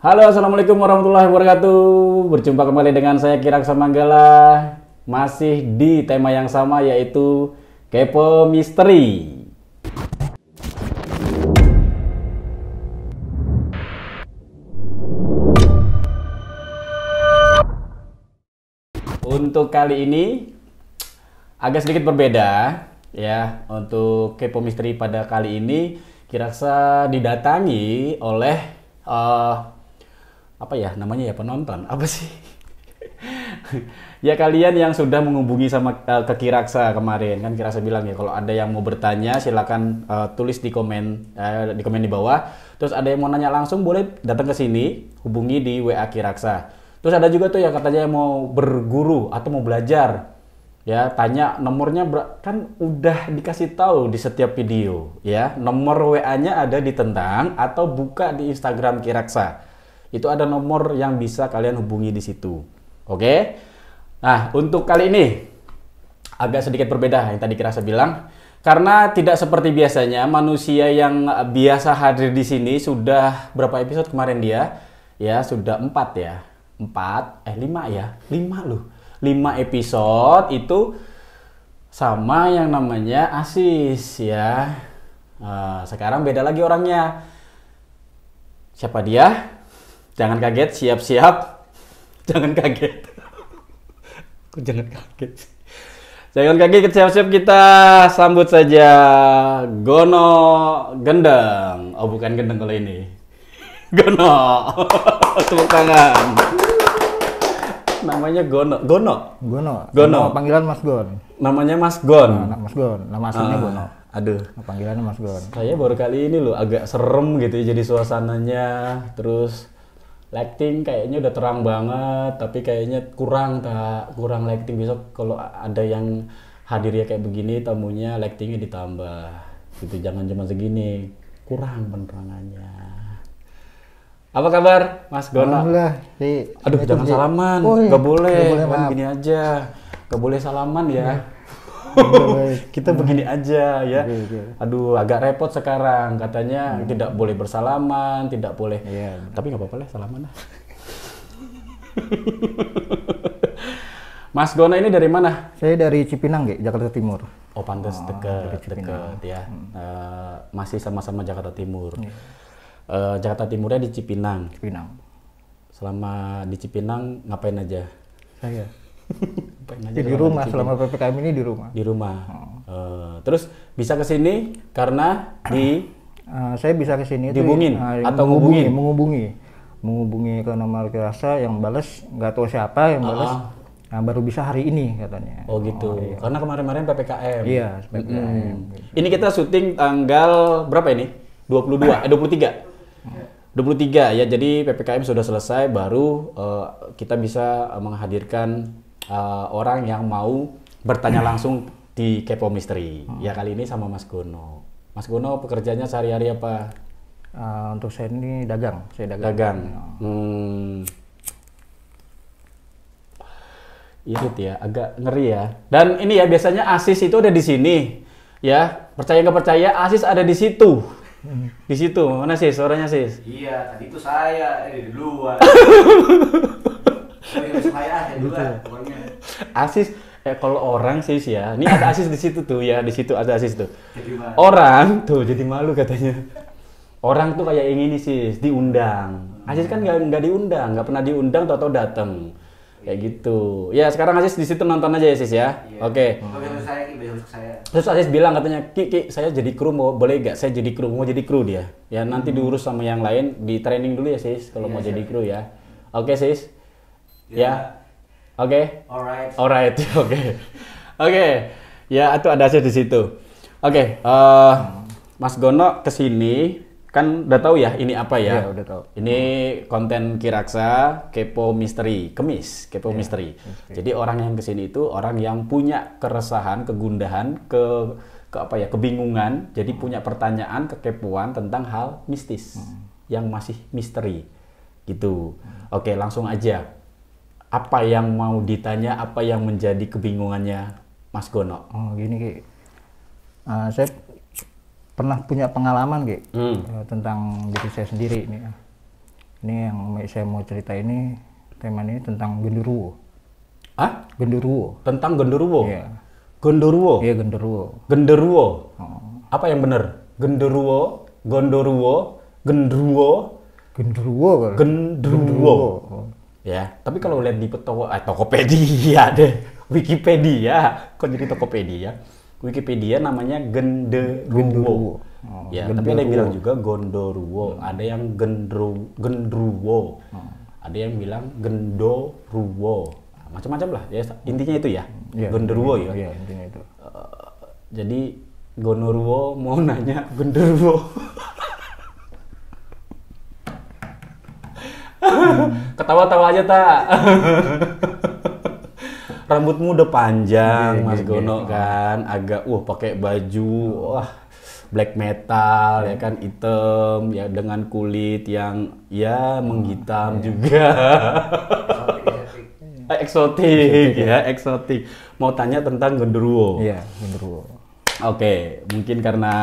Halo, assalamualaikum warahmatullahi wabarakatuh. Berjumpa kembali dengan saya Kiraksa Manggala. Masih di tema yang sama, yaitu Kepo Misteri. Untuk kali ini agak sedikit berbeda ya. Untuk Kepo Misteri pada kali ini Kiraksa didatangi oleh apa ya namanya ya, penonton apa sih? Ya kalian yang sudah menghubungi sama ke Kiraksa kemarin kan. Kiraksa bilang ya kalau ada yang mau bertanya silakan tulis di komen di bawah. Terus ada yang mau nanya langsung boleh datang ke sini, hubungi di WA Kiraksa. Terus ada juga tuh yang katanya mau berguru atau mau belajar. Ya, tanya nomornya kan udah dikasih tahu di setiap video ya. Nomor WA-nya ada di tentang atau buka di Instagram Kiraksa. Itu ada nomor yang bisa kalian hubungi di situ. Oke? Nah, untuk kali ini agak sedikit berbeda yang tadi Kiraksa bilang, karena tidak seperti biasanya manusia yang biasa hadir di sini. Sudah berapa episode kemarin dia? Ya, sudah 4 ya. 5 ya. 5 loh. 5 episode itu sama yang namanya Asis ya. Sekarang beda lagi orangnya. Siapa dia? Jangan kaget, siap-siap. Jangan kaget. Jangan kaget. Jangan kaget, siap-siap, kita sambut saja Gono Gendeng. Oh, bukan Gendeng kalau ini. Gono. Tepuk tangan. Namanya Gono. Gono. Panggilan Mas Gon. Namanya Mas Gon. Mas Gon. Nama aslinya Gono. Aduh. Panggilannya Mas Gon. Saya baru kali ini loh agak serem gitu ya, jadi suasananya. Terus lighting kayaknya udah terang banget, tapi kayaknya kurang lighting. Besok kalau ada yang hadir ya kayak begini tamunya, lightingnya ditambah. Gitu, jangan cuma segini. Kurang penerangannya. Apa kabar, Mas Gono? Alhamdulillah. Aduh, jangan salaman. Nggak boleh. Gini aja. Nggak boleh salaman ya. Kita begini aja ya. Aduh, agak repot sekarang. Katanya tidak boleh bersalaman, tidak boleh. Tapi nggak apa-apa lah, salaman lah. Mas Gono ini dari mana? Saya dari Cipinang, Jakarta Timur. Oh, pantas dekat ya. Masih sama-sama Jakarta Timur. Jakarta Timurnya di Cipinang. Selama di Cipinang ngapain aja? Saya di rumah selama PPKM ini di rumah. Di rumah. Terus bisa ke sini karena saya bisa ke sini dihubungin atau menghubungi ke nomor Kiraksa, yang balas nggak tahu siapa yang balas. Nah, baru bisa hari ini katanya. Oh gitu. Iya. Karena kemarin PPKM. Iya, PPKM. Ini kita syuting tanggal berapa ini? 23 ya, jadi PPKM sudah selesai, baru kita bisa menghadirkan orang yang mau bertanya langsung di Kepo Misteri. Ya kali ini sama Mas Gono. Mas Gono pekerjaannya sehari-hari apa? Untuk saya ini dagang. Dagang. Irit ya, agak ngeri ya. Dan ini ya biasanya Asis itu ada di sini. Ya, percaya nggak percaya Asis ada di situ. Di situ, mana sih suaranya Sis? Iya, tadi itu saya di luar. Saya duluan pokoknya. Asis, kalau orang Sis ya, ini ada Asis di situ tuh ya, di situ ada Asis tuh. Orang tuh jadi malu katanya. Orang tuh kayak yang ini Sis, diundang. Asis kan nggak diundang, nggak pernah diundang, tau-tau dateng. Kayak gitu. Ya sekarang Asis di situ nonton aja ya Sis ya. Iya. Oke. Terus Asis bilang katanya, Ki, saya jadi kru, boleh gak? Saya jadi kru, mau jadi kru dia. Ya nanti diurus sama yang lain, di training dulu ya Sis, kalau mau jadi kru ya. Oke Sis? Ya? Oke? Alright, oke. Ya itu ada Asis di situ. Oke, Mas Gono kesini, kan udah tahu ya ini apa ya? Iya, udah tahu. Ini konten Kiraksa Kepo Misteri, Kepo Misteri. Jadi orang yang kesini itu orang yang punya keresahan, kegundahan, kebingungan. Jadi punya pertanyaan, kekepoan tentang hal mistis yang masih misteri, gitu. Oke, langsung aja. Apa yang mau ditanya? Apa yang menjadi kebingungannya Mas Gono? Oh gini Ki, saya pernah punya pengalaman tentang diri saya sendiri ini. Ini yang saya mau cerita ini temanya ini tentang genderuwo. Ah? Genderuwo. Tentang genderuwo? Iya. Genderuwo? Iya genderuwo. Genderuwo? Oh. Apa yang benar? Genderuwo? Gondoruwo? Gendruwo? Genderuwo kali. Gendruwo. Oh. Ya, tapi kalau lihat di Tokopedia deh, Wikipedia, kok jadi Tokopedia? Wikipedia namanya genderuwo. Oh, Ya, tapi ada yang bilang juga gondoruwo, ada yang gendruwo, ada yang bilang gendoruwo. Nah, macam-macam lah. Ya, intinya itu ya, Iya, genderuwo ya. Iya, intinya itu. Jadi Gonoruwo mau nanya genderuwo. Ketawa-tawa aja tak. Rambutmu udah panjang, Mas Gono kan, agak pakai baju, wah black metal ya kan, hitam ya dengan kulit yang ya menghitam juga. Eksotik ya, eksotik. Mau tanya tentang genderuwo. Iya, genderuwo. Oke, mungkin karena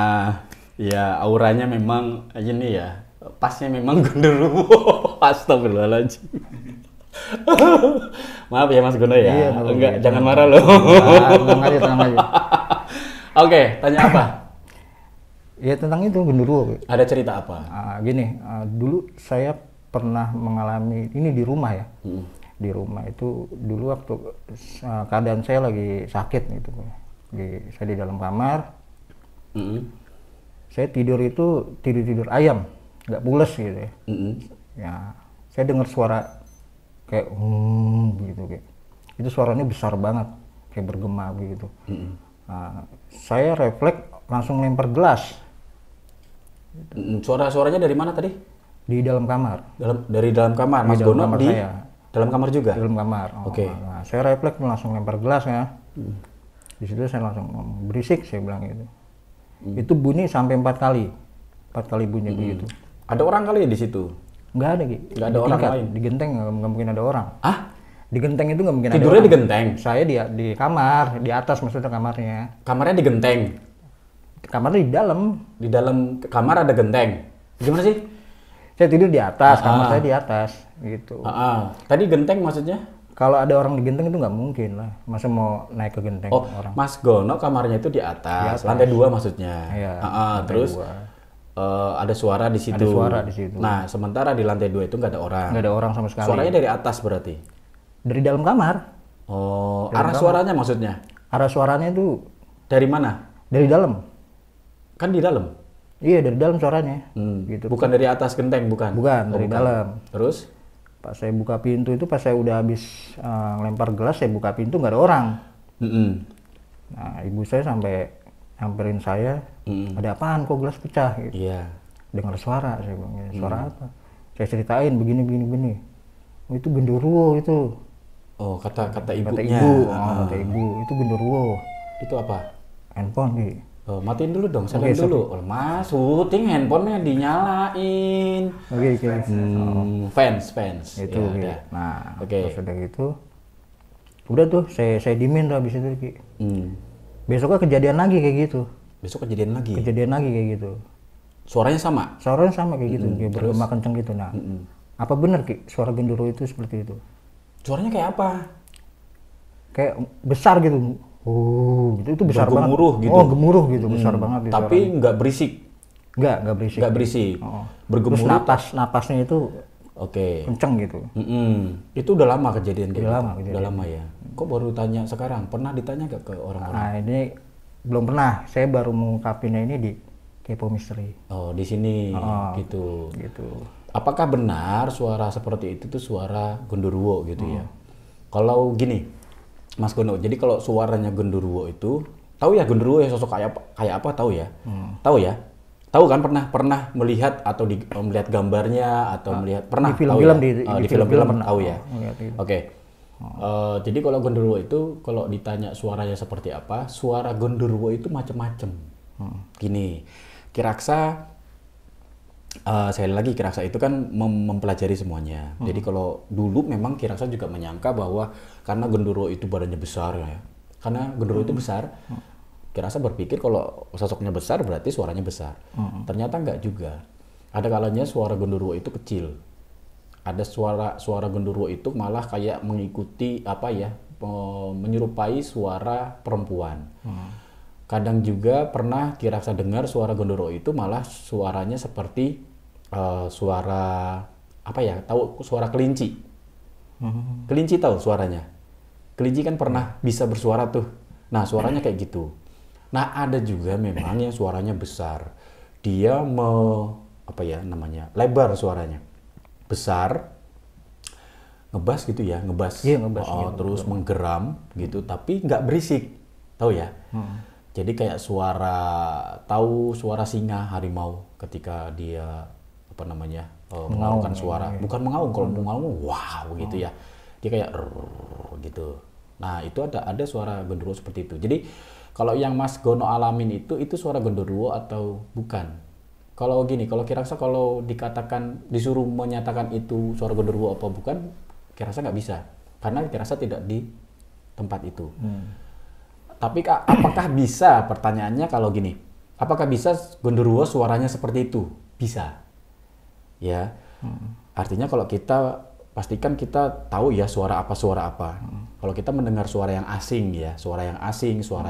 ya auranya memang ini ya, pasnya memang genderuwo. Astagfirullahaladzim. Maaf ya Mas Gono ya. Iya, enggak, jangan marah loh. Tenang aja. Oke, tanya apa? Ya tentang itu genderuwo. Ada cerita apa? Gini, dulu saya pernah mengalami ini di rumah ya. Di rumah itu dulu waktu keadaan saya lagi sakit gitu. Saya di dalam kamar. Saya tidur itu tidur ayam, nggak pules gitu ya. Ya, saya dengar suara kayak gitu kayak. Itu suaranya besar banget, kayak bergema gitu. Nah, saya refleks langsung lempar gelas. Suaranya dari mana tadi? Di dalam kamar. Dari dalam kamar, Mas dalam Gono kamar di saya. dalam kamar juga? Di dalam kamar. Oke. Nah, saya refleks langsung lempar gelas ya. Di situ saya langsung berisik, saya bilang gitu. Itu bunyi sampai 4 kali. 4 kali bunyi begitu. Ada orang kali ya di situ? Nggak ada, Ki. Nggak ada orang lain? Di genteng nggak mungkin ada orang. Ah? Di genteng itu nggak mungkin ada Tidurnya orang. di genteng? Saya di kamar, di atas maksudnya kamarnya. Kamarnya di genteng? Kamarnya di dalam. Di dalam kamar ada genteng? Gimana sih? Saya tidur di atas, kamar saya di atas, gitu. Tadi genteng maksudnya? Kalau ada orang di genteng itu nggak mungkin lah. Masa mau naik ke genteng Oh, orang? Mas Gono kamarnya itu di atas, lantai 2 maksudnya. Iya, Terus ada suara di situ. Ada suara di situ. Nah, sementara di lantai 2 itu nggak ada orang. Nggak ada orang sama sekali. Suaranya dari atas berarti? Dari dalam kamar. Oh, arah suaranya maksudnya? Arah suaranya itu Dari mana? dari dalam. Kan di dalam? Iya, dari dalam suaranya. Gitu. Bukan dari atas genteng, bukan? Bukan, Oh, dari bukan. dalam. Terus? Pas saya buka pintu itu, pas saya udah habis lempar gelas, saya buka pintu nggak ada orang. Nah, ibu saya sampai nyamperin saya, ada apaan kok gelas pecah? Gitu. Iya. Dengar suara, saya bilang, "Ya, suara apa?" Saya ceritain begini. Oh, itu genderuwo itu. Oh, kata Kata ibunya. ibu, kata ibu, itu genderuwo. Itu apa? Handphone nih. Oh, matiin dulu dong, silent dulu. Oh, Mas, syuting handphonenya dinyalain. Oke. Fans. Itu Ya, Ki. udah. Nah, Oke. terus udah gitu. Udah tuh, saya diemin tuh habis itu, Ki. Besoknya kejadian lagi kayak gitu. Besok kejadian lagi. Kejadian lagi kayak gitu. Suaranya sama? Suaranya sama kayak gitu, kayak bergema kenceng gitu. Nah, apa benar Ki suara genderuwo itu seperti itu? Suaranya kayak apa? Kayak besar gitu. Oh, gitu. Itu besar Bergemuruh banget. gitu? Oh, gemuruh gitu, besar banget. Gitu Tapi nggak berisik? nggak berisik. Nggak berisik? Oh. Bergemuruh? Terus napasnya itu Oke. kenceng gitu. Itu udah lama kejadian kayak Udah gitu? lama kejadian. Udah lama ya? Kok baru tanya sekarang? Pernah ditanya gak ke orang-orang? Nah, ini belum pernah. Saya baru mengungkapinnya ini di Kepo Misteri. Oh, di sini gitu. Gitu. Apakah benar suara seperti itu tuh suara genderuwo gitu ya? Kalau gini, Mas Gono, jadi kalau suaranya genderuwo itu, tahu ya genderuwo ya sosok kayak apa tahu ya? Tahu ya? Tahu kan pernah melihat atau melihat gambarnya atau melihat pernah Di film-film, tahu ya? di Di film-film pernah. tahu ya? Ngeliat itu. Oke. Jadi kalau genderuwo itu kalau ditanya suaranya seperti apa, suara genderuwo itu macam-macam. Gini, Kiraksa sekali lagi Kiraksa itu kan mempelajari semuanya. Jadi kalau dulu memang Kiraksa juga menyangka bahwa karena genderuwo itu badannya besar ya. Karena genderuwo itu besar, Kiraksa berpikir kalau sosoknya besar berarti suaranya besar. Ternyata enggak juga. Ada kalanya suara genderuwo itu kecil. ada suara genderuwo itu malah kayak mengikuti apa ya, menyerupai suara perempuan. Kadang juga pernah Kiraksa dengar suara genderuwo itu malah suaranya seperti suara apa ya? Tahu suara kelinci? Kelinci tahu suaranya? Kelinci kan pernah bisa bersuara tuh. Nah, suaranya kayak gitu. Nah, ada juga memang yang suaranya besar. Dia apa ya namanya? Lebar suaranya. Besar. Ngebas gitu ya, ngebas. Iya, ngebas. Terus menggeram gitu, tapi nggak berisik. Tahu ya? Jadi kayak suara singa harimau ketika dia apa namanya? Mengeluarkan suara. Bukan mengaum, kalau mengaum wow gitu ya. Dia kayak gitu. Nah, itu ada suara genderuwo seperti itu. Jadi kalau yang Mas Gono alamin itu suara genderuwo atau bukan? Kalau gini, kalau Kiraksa kalau disuruh menyatakan itu suara genderuwo apa bukan, Kiraksa nggak bisa. Karena Kiraksa tidak di tempat itu. Tapi apakah bisa, pertanyaannya kalau gini, apakah bisa genderuwo suaranya seperti itu? Bisa. Ya. Artinya kalau kita pastikan kita tahu ya suara apa. Kalau kita mendengar suara yang asing ya, suara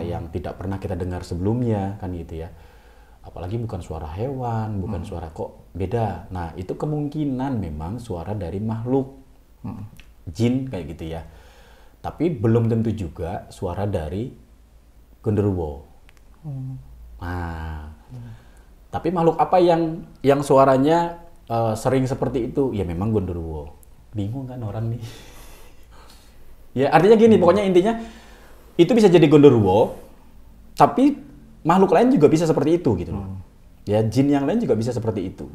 yang tidak pernah kita dengar sebelumnya kan gitu ya. Apalagi bukan suara hewan, bukan suara kok beda. Nah, itu kemungkinan memang suara dari makhluk jin kayak gitu ya. Tapi belum tentu juga suara dari genderuwo. Nah, tapi makhluk apa yang suaranya sering seperti itu? Ya memang genderuwo. Bingung kan orang nih. Ya artinya gini, pokoknya intinya itu bisa jadi genderuwo, tapi makhluk lain juga bisa seperti itu gitu loh. Ya jin yang lain juga bisa seperti itu.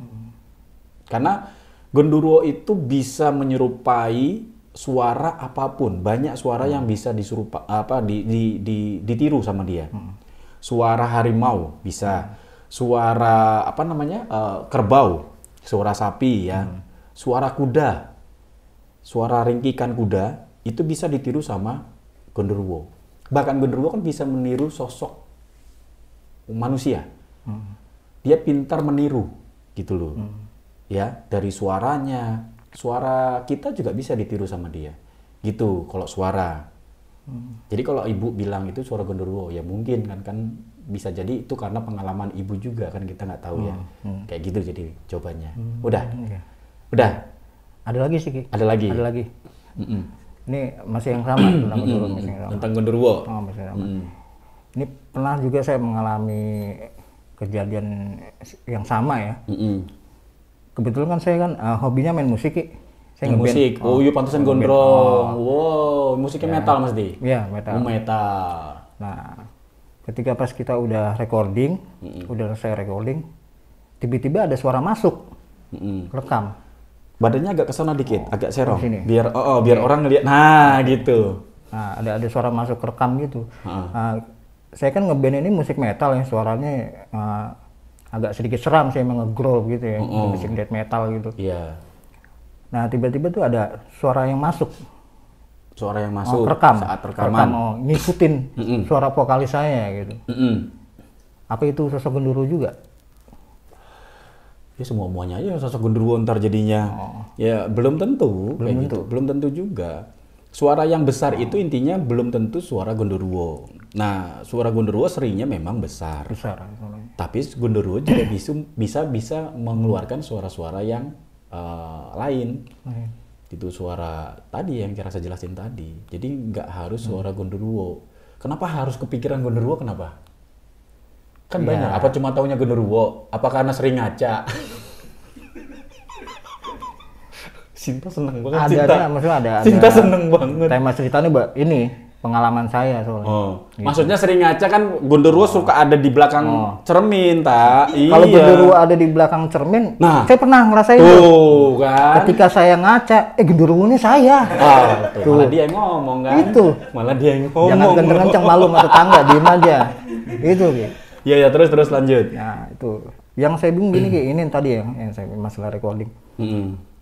Karena genderuwo itu bisa menyerupai suara apapun, banyak suara yang bisa ditiru sama dia. Suara harimau bisa, suara apa namanya kerbau, suara sapi ya, suara kuda. Suara ringkikan kuda itu bisa ditiru sama genderuwo. Bahkan genderuwo kan bisa meniru sosok manusia. Dia pintar meniru gitu loh. Ya, dari suaranya. Suara kita juga bisa ditiru sama dia. Gitu kalau suara. Jadi kalau ibu bilang itu suara genderuwo, ya mungkin kan bisa jadi itu karena pengalaman ibu juga kan, kita nggak tahu ya. Kayak gitu jadi jawabannya. Udah. Udah. Ada lagi sih, Ki. Ada lagi. Ini masih yang sama tentang genderuwo, Tentang genderuwo. Masih sama. Ini pernah juga saya mengalami kejadian yang sama ya. Kebetulan kan saya kan hobinya main musik, Ki. Saya ngeband. Musik. Oh, iya pantesan gondrong. Wow, musiknya metal Mas Di. Iya, metal. Metal. Nah, ketika pas kita udah recording, udah selesai recording, tiba-tiba ada suara masuk. Rekam. Badannya agak kesana dikit, agak serong. Sini. Biar orang ngeliat. Nah, gitu. Nah, ada suara masuk rekam gitu. Nah, saya kan ngeband ini musik metal ya, suaranya agak sedikit seram, saya emang nge-growl gitu ya, musik death metal gitu. Iya. Nah, tiba-tiba tuh ada suara yang masuk. Suara yang masuk saat rekaman. Ngikutin suara vokalis saya gitu. Apa itu sosok genderuwo juga? Ya semuanya aja sosok genderuwo ntar jadinya. Ya belum tentu. Belum tentu juga. Suara yang besar itu intinya belum tentu suara genderuwo. Nah, suara genderuwo seringnya memang besar. Tapi genderuwo juga bisa mengeluarkan suara-suara yang lain. Itu suara tadi yang kira saya jelasin tadi. Jadi nggak harus suara genderuwo. Kenapa harus kepikiran genderuwo? Kenapa? Kan banyak. Apa cuma taunya genderuwo? Apa karena sering ngaca? Sinta seneng banget. Sinta seneng banget. Tema ceritanya ini pengalaman saya soalnya. Gitu. Maksudnya sering ngaca kan genderuwo suka ada di belakang cermin, tak? Kalau genderuwo ada di belakang cermin, saya pernah ngerasain tuh. Kan? Ketika saya ngaca, genderuwonya saya. Tuh. Malah dia yang ngomong kan? Malah dia yang ngomong. Jangan kenceng-kenceng, malu sama tetangga, diem aja. Itu gitu. Iya, terus lanjut. Nah, itu. Yang saya bingung gini, ini tadi ya, yang saya masalah recording.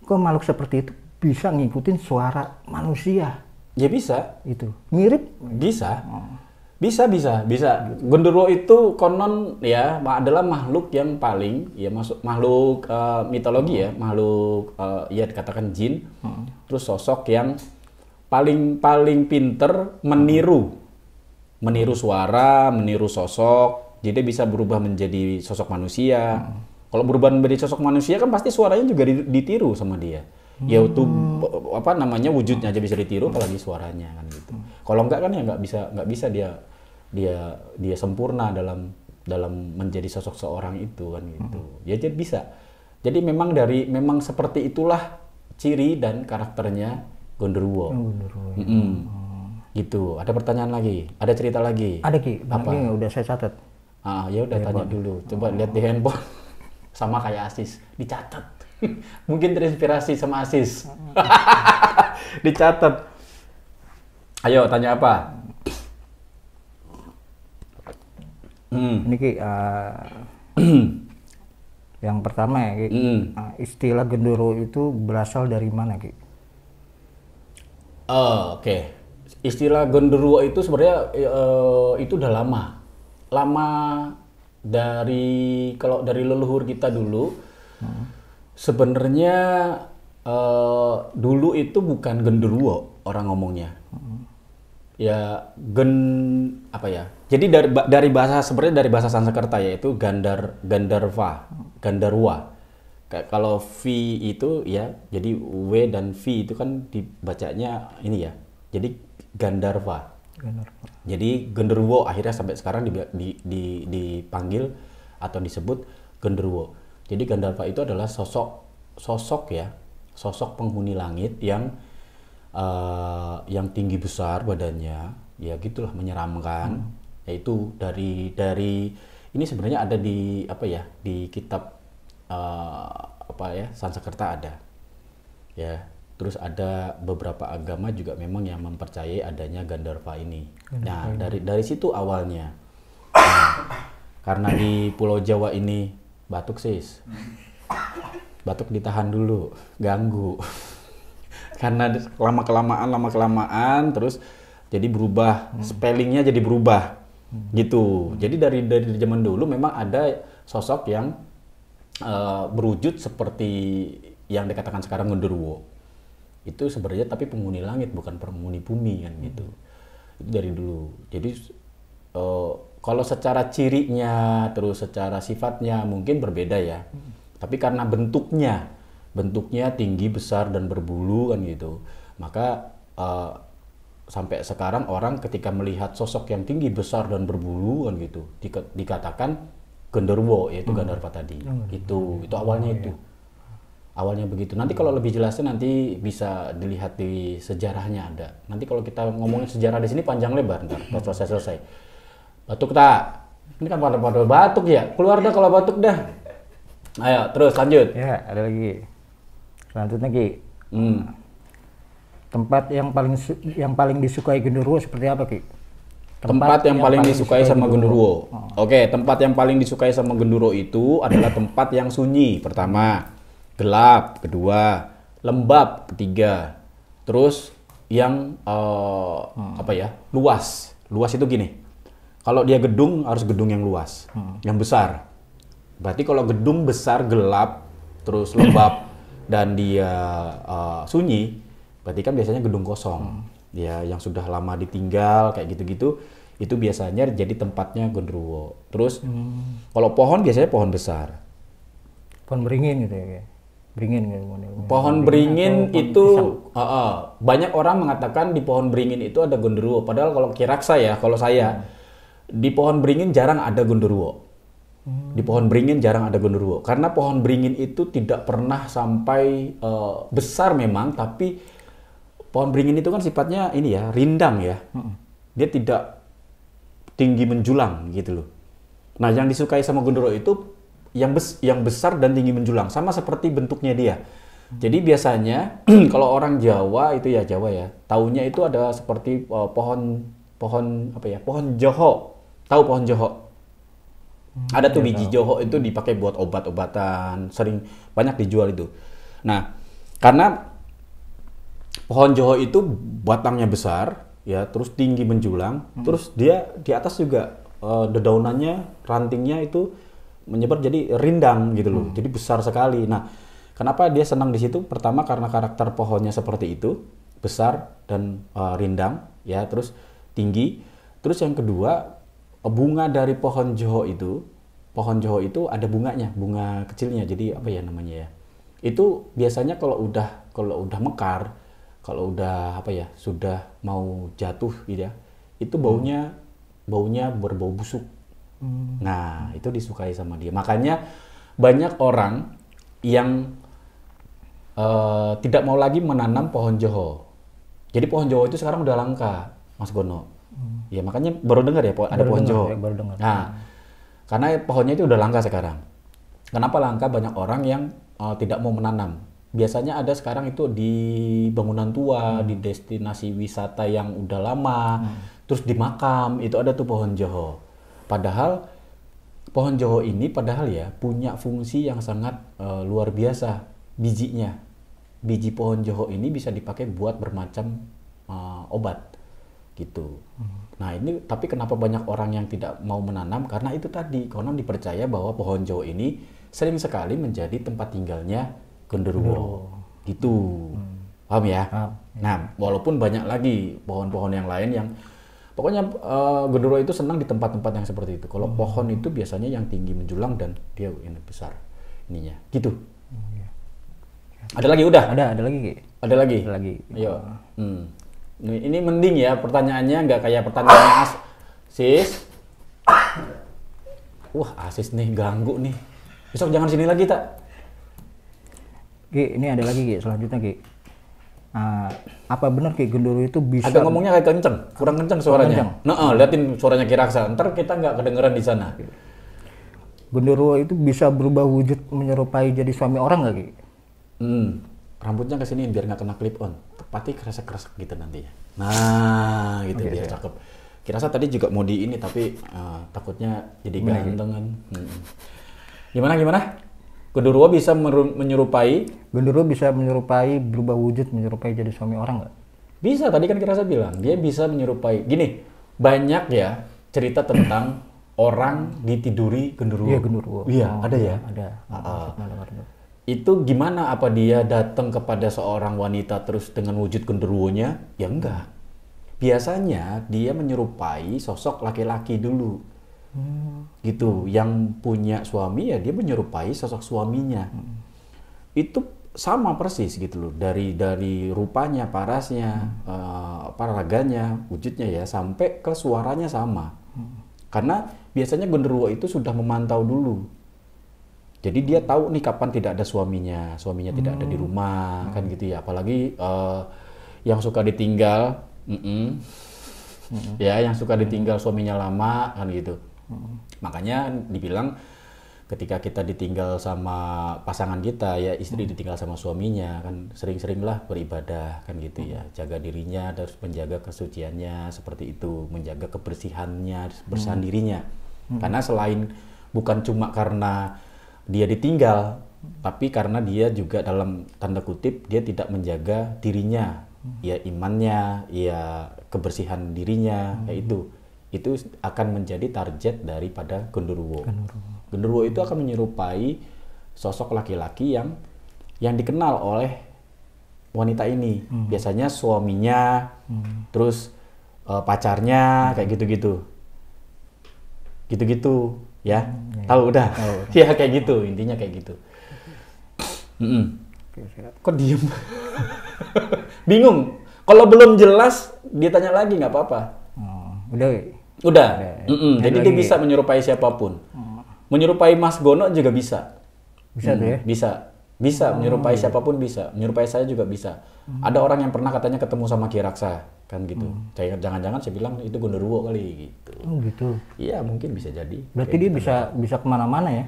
Kok makhluk seperti itu bisa ngikutin suara manusia? Ya bisa. Itu mirip. Bisa. Bisa. Genderuwo itu konon ya adalah makhluk yang paling ya masuk makhluk mitologi ya, makhluk ya dikatakan jin. Terus sosok yang paling pinter meniru suara, meniru sosok. Jadi bisa berubah menjadi sosok manusia. Kalau berubah menjadi sosok manusia kan pasti suaranya juga ditiru sama dia. Ya itu apa namanya wujudnya aja bisa ditiru, apalagi suaranya kan gitu. Kalau enggak kan ya nggak bisa dia sempurna dalam menjadi sosok seorang itu kan gitu. Ya jadi bisa. Jadi memang seperti itulah ciri dan karakternya Genderuwo. Gitu. Ada pertanyaan lagi? Ada cerita lagi? Ada Ki. Apa? Ini udah saya catat. Ya udah tanya dulu. Coba lihat di handphone. Sama kayak Asis, dicatat. Mungkin terinspirasi sama Asis. Dicatat. Ayo tanya apa? Ini Ki, yang pertama ya Ki, istilah Genderuwo itu berasal dari mana Ki? Oke. Istilah Genderuwo itu sebenarnya itu udah lama kalau dari leluhur kita dulu. Sebenarnya dulu itu bukan Genderuwo orang ngomongnya. Ya jadi dari bahasa sebenarnya dari bahasa Sanskerta yaitu Gandarwa. Kayak kalau V itu ya, jadi W dan V itu kan dibacanya ini ya. Jadi Gandarwa. Jadi Genderuwo akhirnya sampai sekarang dipanggil atau disebut Genderuwo. Jadi Gandarwa itu adalah sosok penghuni langit yang tinggi besar badannya, ya gitulah menyeramkan. Yaitu dari ini sebenarnya ada di di kitab Sanskerta ada. Ya, terus ada beberapa agama juga memang yang mempercayai adanya Gandarwa ini. Nah, dari situ awalnya. Nah, karena di Pulau Jawa ini batuk sis. Batuk ditahan dulu, ganggu. Karena lama kelamaan terus jadi berubah, spellingnya jadi berubah gitu. Jadi dari zaman dulu memang ada sosok yang berwujud seperti yang dikatakan sekarang Genderuwo. Itu sebenarnya tapi penghuni langit bukan penghuni bumi kan gitu. Itu dari dulu. Jadi kalau secara cirinya terus secara sifatnya mungkin berbeda ya. Tapi karena bentuknya tinggi, besar dan berbulu kan gitu. Maka sampai sekarang orang ketika melihat sosok yang tinggi, besar dan berbulu kan gitu, dikatakan Genderuwo, yaitu Gandarwa tadi. Itu awalnya itu. Awalnya begitu. Nanti kalau lebih jelasnya nanti bisa dilihat di sejarahnya ada. Nanti kalau kita ngomongin sejarah di sini panjang lebar ntar pas selesai. Batuk tak? Ini kan pada batuk ya. Keluar dah kalau batuk dah. Ayo terus lanjut. Ya ada lagi. Selanjutnya Ki. Tempat yang paling disukai Genderuwo seperti apa Ki? Tempat yang paling disukai sama Genderuwo. Oke, tempat yang paling disukai sama Genderuwo itu adalah tempat yang sunyi. Pertama, gelap. Kedua, lembab. Ketiga, terus yang luas. Luas itu gini. Kalau dia gedung harus gedung yang luas, yang besar. Berarti kalau gedung besar, gelap, terus lembab dan dia sunyi, berarti kan biasanya gedung kosong. Ya, yang sudah lama ditinggal kayak gitu-gitu, itu biasanya jadi tempatnya Genderuwo. Terus kalau pohon biasanya pohon besar. Pohon beringin gitu ya. Beringin gitu. Pohon beringin itu banyak orang mengatakan di pohon beringin itu ada Genderuwo. Padahal kalau Kiraksa ya, kalau saya di pohon beringin jarang ada Genderuwo. Di pohon beringin jarang ada Genderuwo karena pohon beringin itu tidak pernah sampai besar memang, tapi pohon beringin itu kan sifatnya ini ya, rindang ya. Dia tidak tinggi menjulang gitu loh. Nah, yang disukai sama Genderuwo itu yang besar dan tinggi menjulang, sama seperti bentuknya dia. Jadi biasanya kalau orang Jawa itu ya taunya itu ada seperti pohon joho. Tahu pohon joho? Ada tuh biji joho itu dipakai buat obat-obatan, sering banyak dijual itu. Nah, karena pohon joho itu batangnya besar, ya, terus tinggi menjulang, terus dia di atas juga dedaunannya, rantingnya itu menyebar jadi rindang gitu loh, jadi besar sekali. Nah, kenapa dia senang di situ? Pertama karena karakter pohonnya seperti itu, besar dan rindang, ya, terus tinggi. Terus yang kedua, bunga dari pohon Johor itu ada bunganya, bunga kecilnya. Jadi apa ya namanya ya? Itu biasanya kalau udah mekar, kalau udah apa ya, sudah mau jatuh gitu ya, itu baunya berbau busuk. Nah, itu disukai sama dia. Makanya banyak orang yang tidak mau lagi menanam pohon Johor. Jadi pohon Johor itu sekarang udah langka, Mas Gono. Ya makanya baru dengar ya ada pohon Johor. Baru dengar. Nah, karena pohonnya itu udah langka sekarang. Kenapa langka? Banyak orang yang tidak mau menanam. Biasanya ada sekarang itu di bangunan tua, di destinasi wisata yang udah lama, terus di makam itu ada tuh pohon Johor. Padahal pohon Johor ini ya punya fungsi yang sangat luar biasa. Biji pohon Johor ini bisa dipakai buat bermacam obat gitu. Nah ini tapi kenapa banyak orang yang tidak mau menanam? Karena itu tadi, konon dipercaya bahwa pohon Johor ini sering sekali menjadi tempat tinggalnya genderuwo. Gitu. Paham ya? Nah, walaupun banyak lagi pohon-pohon yang lain yang pokoknya genderuwo itu senang di tempat-tempat yang seperti itu. Kalau pohon itu biasanya yang tinggi menjulang dan dia ini besar ininya. Gitu. Ada lagi udah? Ada lagi, Ki. Ada lagi? Ada lagi. Ayo. Ini mending ya pertanyaannya, nggak kayak pertanyaan Sis. Wah, Asis nih ganggu nih. Besok jangan sini lagi, tak? Ki, ini ada lagi, Ki, selanjutnya, Ki. Apa benar, Ki, genderuwo itu bisa... Agak ngomongnya kayak kenceng, kurang kenceng suaranya. Nah, liatin suaranya Kiraksa, ntar kita nggak kedengeran di sana. Genderuwo itu bisa berubah wujud menyerupai jadi suami orang nggak, Ki? Rambutnya kesini biar nggak kena clip on. Tepati kresek-kresek gitu nanti ya. Nah, gitu biar cakep. Kirasa tadi juga mau di ini tapi takutnya jadi ganteng kan. Gimana? Genderuwo bisa menyerupai? Genderuwo bisa berubah wujud menyerupai jadi suami orang nggak? Bisa, tadi kan Kirasa bilang dia bisa menyerupai. Gini, banyak ya cerita tentang orang ditiduri genderuwo. Iya, genderuwo. Iya, ada ya? Ada. Itu gimana? Apa dia datang kepada seorang wanita terus dengan wujud genderuwonya? Ya enggak. Biasanya dia menyerupai sosok laki-laki dulu. Gitu. Yang punya suami ya dia menyerupai sosok suaminya. Itu sama persis gitu loh. Dari rupanya, parasnya, raganya, wujudnya ya, sampai ke suaranya sama. Karena biasanya genderuwo itu sudah memantau dulu. Jadi dia tahu nih kapan tidak ada suaminya tidak ada di rumah, kan gitu ya. Apalagi yang suka ditinggal, ya, yang suka ditinggal suaminya lama, kan gitu. Makanya dibilang ketika kita ditinggal sama pasangan kita, ya istri ditinggal sama suaminya, kan sering-seringlah beribadah, kan gitu ya. Jaga dirinya, harus menjaga kesuciannya, seperti itu, menjaga kebersihannya, kebersihan dirinya. Karena selain bukan cuma karena dia ditinggal, tapi karena dia juga dalam tanda kutip dia tidak menjaga dirinya, ya imannya, ya kebersihan dirinya, ya itu akan menjadi target daripada genderuwo. Genderuwo itu akan menyerupai sosok laki-laki yang dikenal oleh wanita ini, biasanya suaminya, terus pacarnya, kayak gitu-gitu. Ya, tahu udah. Ya kayak gitu, intinya kayak gitu. Kok diem? Bingung. Kalau belum jelas ditanya lagi nggak apa-apa. Udah. Jadi dia bisa menyerupai siapapun. Menyerupai Mas Gono juga bisa. Bisa tuh ya? Bisa menyerupai siapapun bisa. Menyerupai saya juga bisa. Ada orang yang pernah katanya ketemu sama Kiraksa. Kan gitu. Jangan-jangan saya bilang itu genderuwo kali gitu. Oh gitu. Iya mungkin bisa jadi. Berarti dia bisa kemana-mana ya?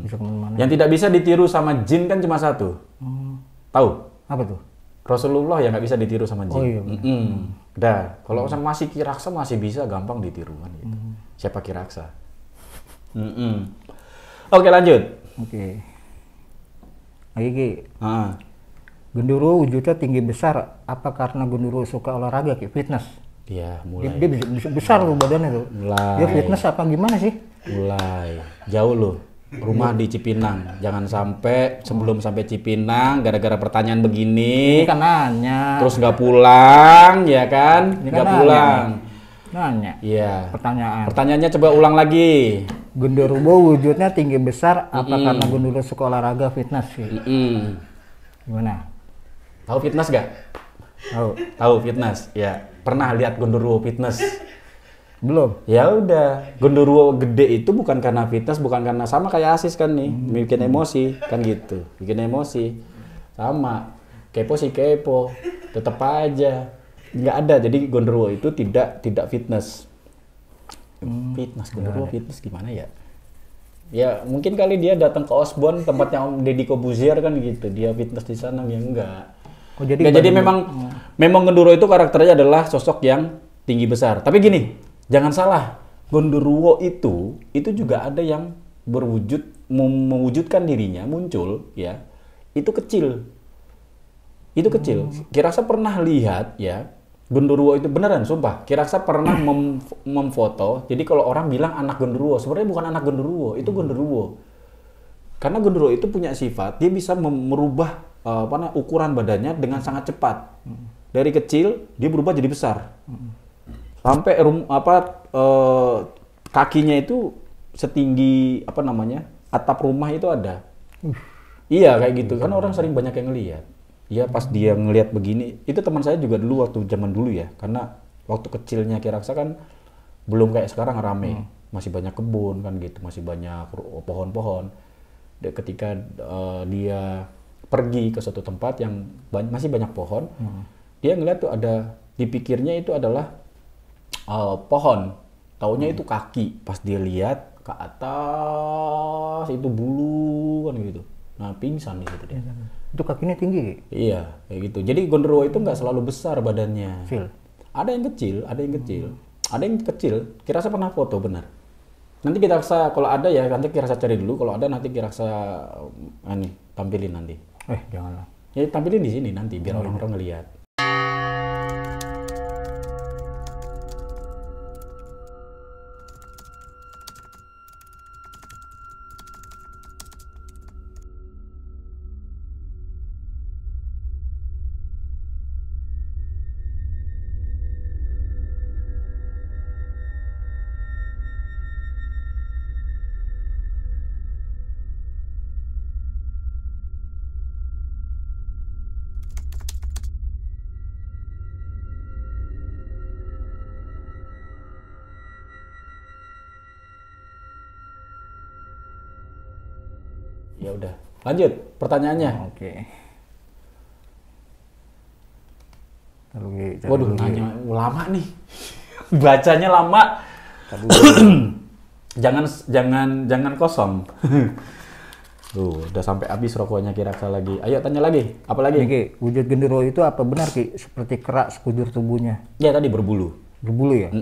Bisa kemana-mana. Yang tidak bisa ditiru sama jin kan cuma satu. Tahu? Apa tuh? Rasulullah yang nggak bisa ditiru sama jin. Oh iya. Udah. Kalau sama masih Kiraksa masih bisa gampang ditiru kan gitu. Siapa Kiraksa? Oke lanjut. Oke. Lagi. Genderuwo wujudnya tinggi besar, apa karena genderuwo suka olahraga, Ki? Fitness? Iya, Dia, mulai. dia bisa besar loh badannya tuh. Mulai. Dia fitness apa gimana sih? Mulai. Jauh loh. Rumah di Cipinang. Jangan sampai sebelum sampai Cipinang gara-gara pertanyaan Ini begini kan nanya. terus nggak pulang, ya kan? Ini kan Nggak nanya. pulang. Nanya. Iya. Pertanyaan. Pertanyaannya coba ulang lagi. Genderuwo wujudnya tinggi besar apa karena genderuwo suka olahraga fitness sih? Mm-mm. Gimana? Tahu fitness gak? Tahu? Tahu fitness? Ya. Pernah lihat Gondoruo fitness? Belum. Ya udah, Gondoruo gede itu bukan karena fitness, bukan karena sama kayak Asis kan nih, bikin emosi kan gitu, bikin emosi, sama, kepo sih kepo, tetap aja, nggak ada. Jadi Gondoruo itu tidak fitness, fitness Gondoruo fitness gimana ya? Ya mungkin kali dia datang ke Osborn tempatnya Om Deddy Kobuzier kan gitu, dia fitness di sana ya enggak. Oh, jadi Nggak, jadi memang Gondoruo itu karakternya adalah sosok yang tinggi besar. Tapi gini, jangan salah, Gondoruo itu juga ada yang mewujudkan dirinya muncul ya. Itu kecil. Kiraksa pernah lihat ya, Gondoruo itu beneran sumpah. Kiraksa pernah memfoto. Jadi kalau orang bilang anak Gondoruo, sebenarnya bukan anak Gondoruo, itu Gondoruo. Karena Gondoruo itu punya sifat, dia bisa merubah ukuran badannya dengan sangat cepat. Dari kecil dia berubah jadi besar. Sampai kakinya itu setinggi atap rumah itu ada. Iya kayak gitu. Kan orang sering banyak yang ngelihat. Iya pas dia ngelihat begini, itu teman saya juga dulu waktu zaman dulu ya. Karena waktu kecilnya Kiraksa kan belum kayak sekarang rame. Masih banyak kebun kan gitu, masih banyak pohon-pohon. Ketika dia pergi ke suatu tempat yang masih banyak pohon, dia ngeliat tuh ada, dipikirnya itu adalah pohon, taunya itu kaki. Pas dia lihat ke atas itu bulu kan gitu, nah pingsan di situ dia. Itu kakinya tinggi. Iya kayak gitu. Jadi Gondoruo itu nggak selalu besar badannya. Fil. Ada yang kecil, ada yang kecil. Kiraksa pernah foto benar. Nanti Kiraksa kalau ada ya, nanti Kiraksa cari dulu. Kalau ada nanti Kiraksa tampilin nanti. Janganlah. Ya tampilin di sini nanti biar orang-orang ngelihat. Ya udah, lanjut pertanyaannya. Oke. Waduh, nanya lama nih. Bacanya lama. jangan kosong. Tuh, udah sampai habis rokoknya Kiraksa lagi. Ayo tanya lagi. Apa lagi? Ki, wujud Genderuwo itu apa benar Ki? Seperti kerak sekujur tubuhnya. Ya tadi berbulu. Berbulu ya?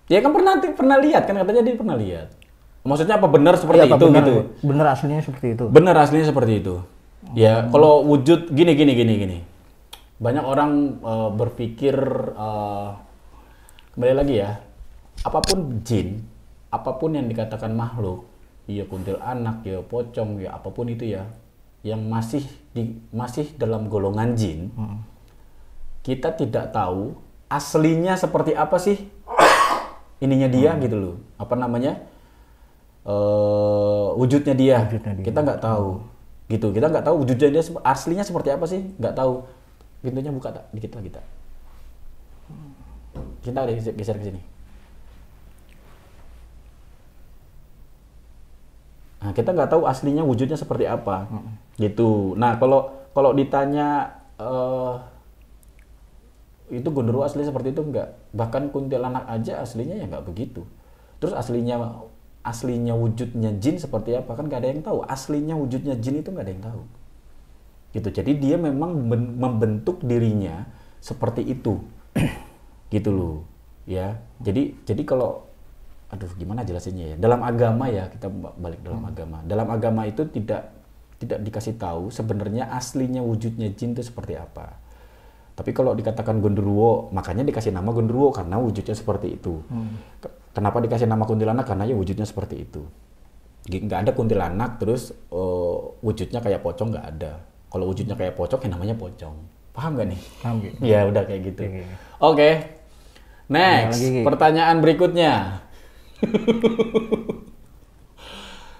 Ya kan pernah lihat kan, katanya dia pernah lihat. Maksudnya apa benar seperti Iya, apa itu benar, gitu? Benar aslinya seperti itu. Benar aslinya seperti itu. Ya kalau wujud gini. Banyak orang berpikir kembali lagi ya. Apapun jin, apapun yang dikatakan makhluk, ya kuntilanak, ya pocong, ya apapun itu ya, yang masih dalam golongan jin, kita tidak tahu aslinya seperti apa sih ininya dia gitu loh. Apa namanya? Wujudnya dia. Kita nggak tahu. Gitu. Kita nggak tahu wujudnya dia aslinya seperti apa sih? Nggak tahu. Pintunya buka tak? Dikit lagi tak? Kita ada geser ke sini. Nah, kita nggak tahu aslinya wujudnya seperti apa, gitu. Nah, kalau ditanya itu Gondoruo asli seperti itu enggak. Bahkan kuntilanak aja aslinya ya nggak begitu. Terus aslinya wujudnya jin seperti apa kan nggak ada yang tahu. Aslinya wujudnya jin itu nggak ada yang tahu. Gitu. Jadi dia memang membentuk dirinya seperti itu, gitu loh, ya. Jadi kalau gimana jelasinnya ya? Dalam agama ya, kita balik dalam agama. Dalam agama itu tidak dikasih tahu sebenarnya aslinya wujudnya jin itu seperti apa. Tapi kalau dikatakan gondoruo, makanya dikasih nama gondoruo karena wujudnya seperti itu. Kenapa dikasih nama kuntilanak? Karena ya wujudnya seperti itu. Nggak ada kuntilanak terus wujudnya kayak pocong, nggak ada. Kalau wujudnya kayak pocong, ya namanya pocong. Paham nggak nih? Paham gitu. Ya udah kayak gitu. Oke. Oke. Next, lagi, Ki. pertanyaan berikutnya.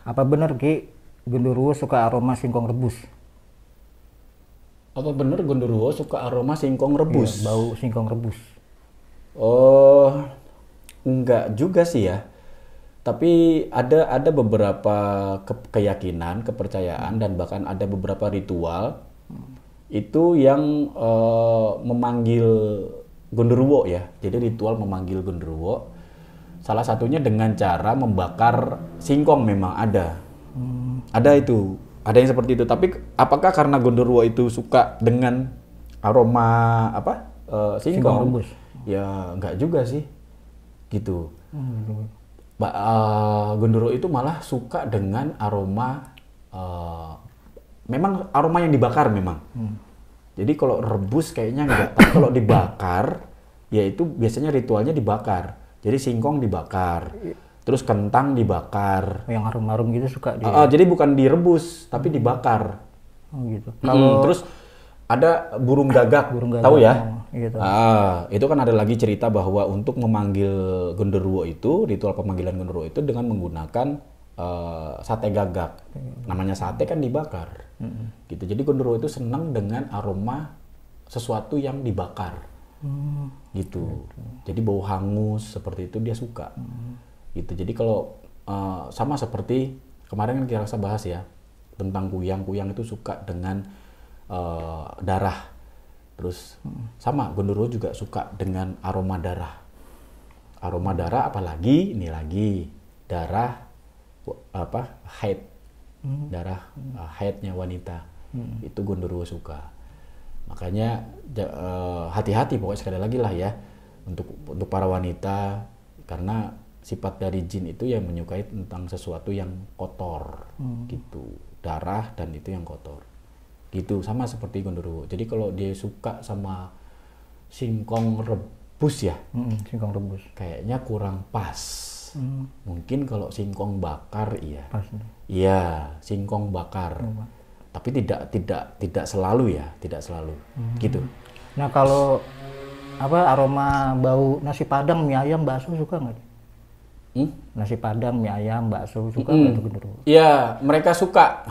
Apa benar Ki, genderuwo suka aroma singkong rebus? Apa bener gondoruo suka aroma singkong rebus? Iya, bau singkong rebus. Oh, enggak juga sih ya. Tapi ada beberapa keyakinan, kepercayaan, dan bahkan ada beberapa ritual itu yang memanggil gondoruo ya. Jadi ritual memanggil gondoruo. Salah satunya dengan cara membakar singkong memang ada. Ada itu. Ada yang seperti itu. Tapi apakah karena gondoruo itu suka dengan aroma apa? Singkong rebus. Ya enggak juga sih. Gitu. Gondoruo itu malah suka dengan aroma memang aroma yang dibakar memang. Jadi kalau rebus kayaknya enggak, tapi kalau dibakar ya itu biasanya ritualnya dibakar. Jadi singkong dibakar. Terus kentang dibakar. Yang harum-harum gitu suka dia. Jadi bukan direbus tapi dibakar. Oh gitu. Terus ada burung gagak, Burung gagak, tahu ya? gitu. Itu kan ada lagi cerita bahwa untuk memanggil gondoruo itu, ritual pemanggilan gondoruo itu dengan menggunakan sate gagak. Namanya sate kan dibakar. Gitu. Jadi gondoruo itu senang dengan aroma sesuatu yang dibakar. Gitu. Jadi bau hangus seperti itu dia suka. Gitu. Jadi kalau sama seperti kemarin kan kita rasa bahas ya tentang kuyang itu suka dengan darah. Terus sama gondoruo juga suka dengan aroma darah. Aroma darah apalagi ini lagi darah haid. Darah haidnya wanita. Itu gondoruo suka. Makanya hati-hati pokoknya sekali lagi lah ya untuk para wanita karena sifat dari jin itu yang menyukai tentang sesuatu yang kotor gitu, darah dan itu yang kotor gitu, sama seperti gondoruo. Jadi kalau dia suka sama singkong rebus ya, singkong rebus kayaknya kurang pas. Mungkin kalau singkong bakar pas. Iya, singkong bakar. Tapi tidak selalu ya, tidak selalu gitu. Nah kalau aroma bau nasi padang, mie ayam, bakso suka nggak? Nasi padang, mie ayam, bakso suka nggak itu gondoruo? Iya, mereka suka.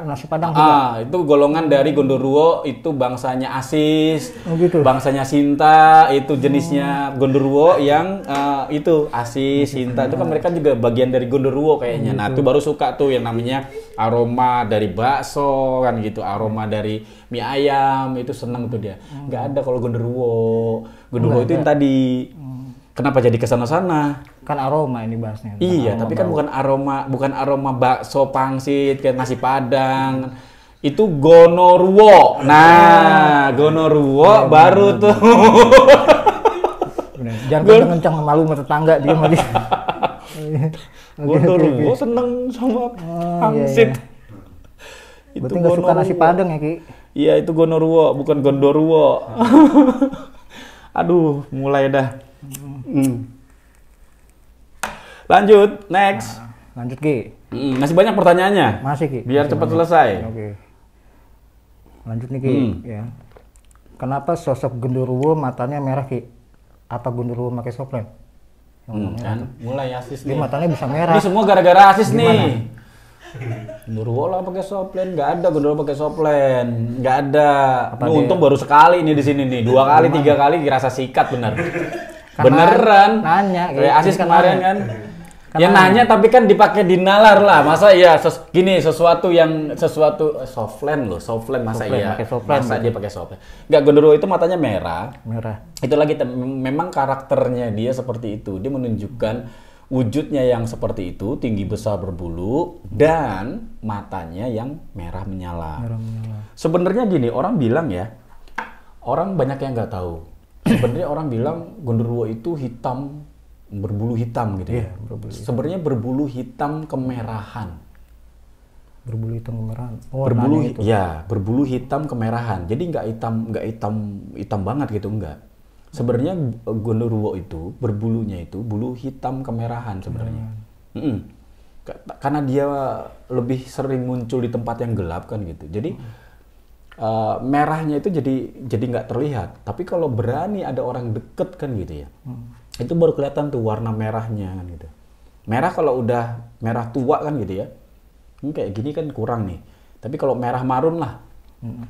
Nasi padang juga? Itu golongan dari gondoruo, itu bangsanya Asis, gitu. bangsanya Sinta, itu jenisnya gondoruo yang itu Asis, Sinta, itu kan mereka juga bagian dari gondoruo kayaknya. Nah, itu baru suka tuh yang namanya aroma dari bakso kan gitu, aroma dari mie ayam, itu seneng tuh dia. Nggak ada kalau gondoruo. Gondoruo itu yang tadi. Kenapa jadi kesana-sana? Kan aroma ini bahasnya. Iya, tapi kan bukan aroma bakso pangsit kayak nasi padang. Itu gonoruo. Nah, gonoruo baru tuh. Jangan kencang malu sama tetangga dia mah dia. Gonoruo seneng sama pangsit. Itu berarti nggak suka nasi padang ya Ki? Iya, itu gonoruo, bukan gondoruo. Aduh, mulai dah. Lanjut, next. Lanjut Ki. Masih banyak pertanyaannya. Masih Ki. Biar masih cepat banyak. selesai. Oke. Lanjut nih Ki. Ya. Kenapa sosok genderuwo matanya merah Ki? Apa genderuwo pakai soplen? Kan mulai Asis Dia nih. matanya bisa merah. Ini semua gara-gara Asis Gimana? nih. Gondoruo lah pakai soplen, nggak ada gondoruo pakai soplen, nggak ada. Apa Ini dia? untung baru sekali nih di sini nih, 2 kali, 3 kali dirasa sikat bener. Kan Beneran. nanya, Kayak Asis kan kemarin nanya. kan. Kan Ya nanya. nanya tapi kan dipakai di nalar lah. Masa iya gini sesuatu softland loh, softland masa Softland, iya. pakai softland Masa gitu. dia pakai softland. Enggak, gondoruo itu matanya merah. Merah. Itu lagi memang karakternya dia seperti itu. Dia menunjukkan wujudnya yang seperti itu, tinggi besar berbulu dan matanya yang merah menyala. Merah menyala. Sebenarnya gini, orang bilang ya, orang banyak yang nggak tahu. Sebenarnya orang bilang gondoruo itu hitam, berbulu hitam gitu ya. Iya, berbulu hitam. Sebenarnya berbulu hitam kemerahan. Berbulu hitam kemerahan. Oh, Berbulu, warnanya itu. ya, berbulu hitam kemerahan. Jadi nggak hitam banget gitu, enggak. Sebenarnya gondoruo itu berbulunya itu bulu hitam kemerahan sebenarnya. Mm-mm. Karena dia lebih sering muncul di tempat yang gelap kan gitu. Jadi merahnya itu jadi nggak terlihat. Tapi kalau berani ada orang deket kan gitu ya, itu baru kelihatan tuh warna merahnya kan gitu. Merah kalau udah merah tua kan gitu ya, kayak gini kan kurang nih. Tapi kalau merah marun lah,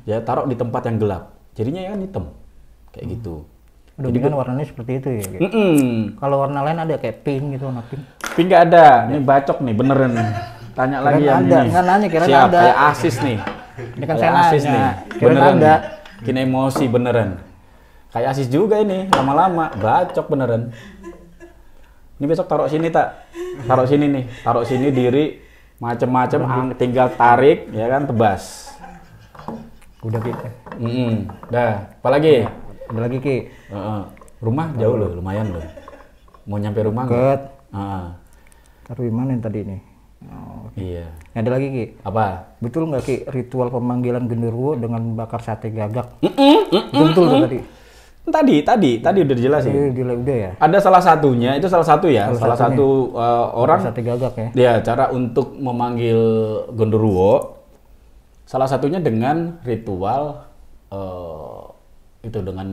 ya taruh di tempat yang gelap, jadinya kan hitam kayak gitu. Jadi kan warnanya seperti itu ya. Kalau warna lain ada kayak pink gitu, warna pink. Pink nggak ada, ini bacok nih beneran. Tanya lagi yang ada, ini. nggak nanya, kira Siap, ada. kayak Asis nih. Ini kan Kayak saya Asis nanya, nih, kira beneran. ada. Bikin emosi beneran. Kayak Asis juga ini, lama-lama bacok beneran. Ini besok taruh sini tak? Taruh sini nih, taruh sini diri macem-macem, tinggal tarik ya kan, tebas. Udah gitu. Dah, apalagi? Ada lagi Ki. Rumah jauh loh, lumayan loh. Mau nyampe rumah nggak? Deket. Taruh di mana yang tadi nih? Oh, iya. ada lagi Ki. Apa? Betul nggak Ki ritual pemanggilan genderuwo dengan membakar sate gagak? Itu betul tuh tadi. Tadi udah dijelasin. Udah ya. Ada salah satunya, itu salah satu ya, salah satu orang. Sate gagak ya. Ya, cara untuk memanggil genderuwo, salah satunya dengan ritual itu dengan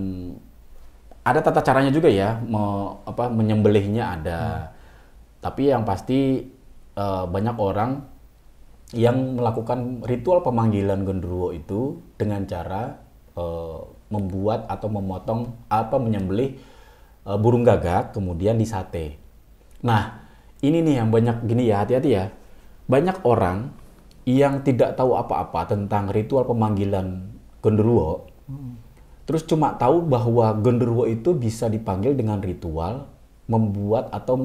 ada tata caranya juga ya, menyembelihnya ada. Tapi yang pasti banyak orang yang melakukan ritual pemanggilan genderuwo itu dengan cara membuat atau memotong menyembelih burung gagak kemudian disate. Nah, ini nih yang banyak gini ya, hati-hati ya. Banyak orang yang tidak tahu apa-apa tentang ritual pemanggilan genderuwo. Terus cuma tahu bahwa genderuwo itu bisa dipanggil dengan ritual membuat atau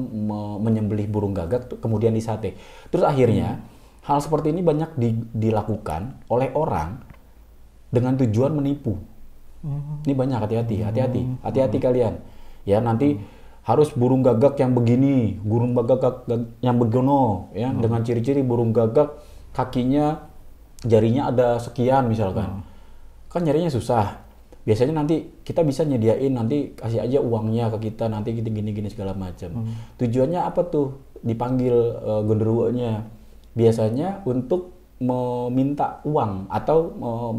menyembelih burung gagak kemudian disate. Terus akhirnya hal seperti ini banyak dilakukan oleh orang dengan tujuan menipu. Ini banyak, hati-hati kalian. Ya, nanti harus burung gagak yang begini, burung gagak yang begono, ya, dengan ciri-ciri burung gagak kakinya, jarinya ada sekian misalkan. Kan nyarinya susah. Biasanya nanti kita bisa nyediain, nanti kasih aja uangnya ke kita, nanti gini segala macam. Tujuannya apa tuh dipanggil genderuwonya? Biasanya untuk meminta uang atau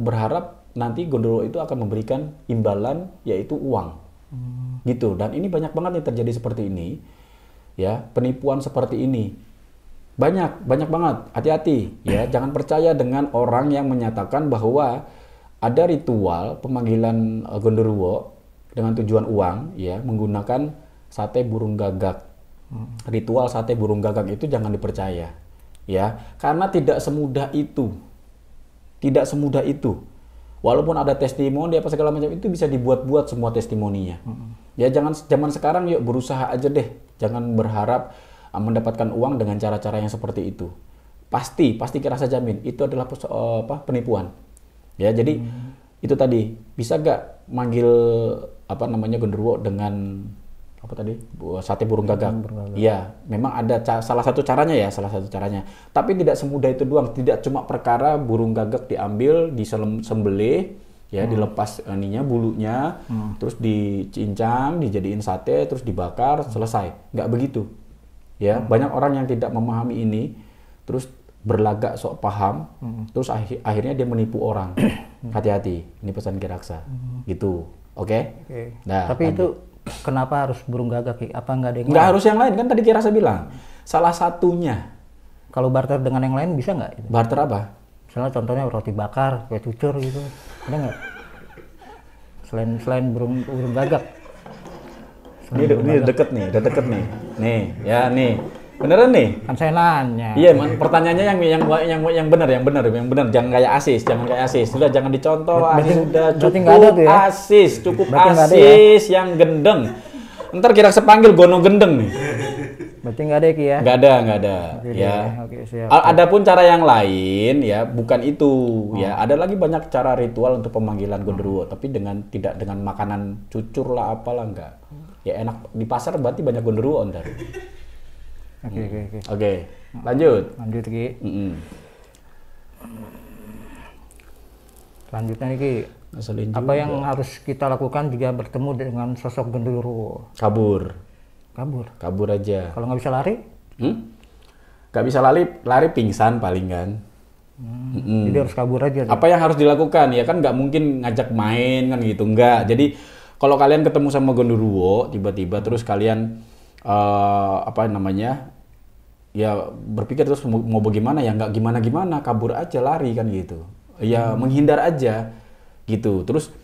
berharap nanti genderuwo itu akan memberikan imbalan, yaitu uang. Gitu. Dan ini banyak banget nih terjadi seperti ini. Ya, penipuan seperti ini. Banyak banget. Hati-hati ya, jangan percaya dengan orang yang menyatakan bahwa ada ritual pemanggilan genderuwo dengan tujuan uang, ya, menggunakan sate burung gagak. Ritual sate burung gagak itu jangan dipercaya, ya, karena tidak semudah itu. Tidak semudah itu. Walaupun ada testimoni apa segala macam, itu bisa dibuat-buat semua testimoninya. Ya, jangan zaman sekarang yuk berusaha aja deh. Jangan berharap mendapatkan uang dengan cara-cara yang seperti itu. Pasti kira saya jamin itu adalah penipuan. Ya, jadi itu tadi bisa gak manggil genderuwo dengan sate burung gagak? Iya, memang ada salah satu caranya. Tapi tidak semudah itu doang. Tidak cuma perkara burung gagak diambil, disembelih, ya, dilepas bulunya, terus dicincang, dijadiin sate, terus dibakar, selesai. Nggak begitu. Ya, banyak orang yang tidak memahami ini, terus berlagak sok paham, terus akhirnya dia menipu orang. Hati-hati, ini pesan Kiraksa. Gitu, oke? Nah, tapi itu kenapa harus burung gagak? Apa nggak ada yang nggak harus yang lain, kan tadi Kiraksa bilang salah satunya. Kalau barter dengan yang lain bisa nggak? Barter apa? Misalnya contohnya roti bakar, kue cucur gitu, ada nggak? Selain burung gagak. Ini deket nih. Nih, ya nih. Beneran nih? Kan saya nanya. Iya, pertanyaannya yang benar. Jangan kayak Asis. Sudah jangan dicontoh. Asis sudah cukup ya? Asis, cukup Asis ya? Yang gendeng. Ntar Kiraksa panggil Gono gendeng nih. Berarti nggak ada ya Ki ya? Nggak ada. Ya. Oke, siap. Adapun cara yang lain ya bukan itu. Ya, ada lagi banyak cara ritual untuk pemanggilan genderuwo, tapi tidak dengan makanan cucur lah apalah, enggak. Ya enak di pasar berarti banyak genderuwo ntar. Oke. Oke, lanjut Ki. Selanjutnya nih Ki, Ngeselin apa juga. yang harus kita lakukan jika bertemu dengan sosok genderuwo? Kabur. Kabur. Aja. Kalau nggak bisa lari, Gak bisa lari pingsan paling kan. jadi harus kabur aja. Apa yang harus dilakukan? Ya kan nggak mungkin ngajak main kan gitu, nggak. Jadi kalau kalian ketemu sama genderuwo tiba-tiba terus kalian apa namanya? Ya berpikir terus mau bagaimana ya, nggak gimana-gimana, kabur aja, lari kan gitu. Ya menghindar aja gitu. Terus